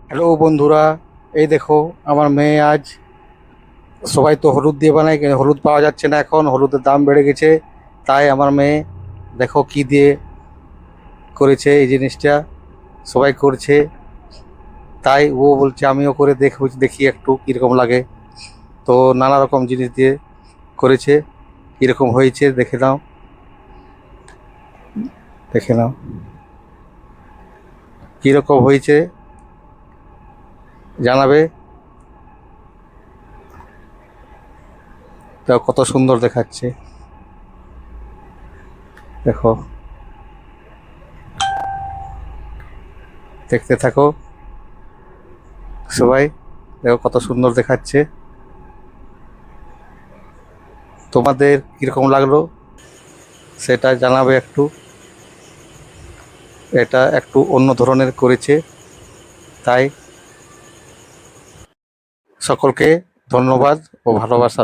Hello বন্ধুরা, এই দেখো আমার মেয়ে আজ, সবাই তো হলুদ দিয়ে বানায় কিন্তু হলুদ পাওয়া যাচ্ছে না, এখন হলুদের দাম বেড়ে গেছে। তাই আমার মেয়ে দেখো কি দিয়ে করেছে এই জিনিসটা, সবাই করছে। তাই ও বলছে আমিও করে দেখি একটু কীরকম লাগে। তো নানা রকম জিনিস দিয়ে করেছে, কীরকম হয়েছে দেখে নাও, দেখে নাও কীরকম হয়েছে জানাবে। তা কত সুন্দর দেখাচ্ছে, দেখো, দেখতে থাকো সবাই, দেখো কত সুন্দর দেখাচ্ছে। তোমাদের কীরকম লাগলো সেটা জানাবে একটু। এটা একটু অন্য ধরনের করেছে, তাই সকলকে ধন্যবাদ ও ভালোবাসা রইলো।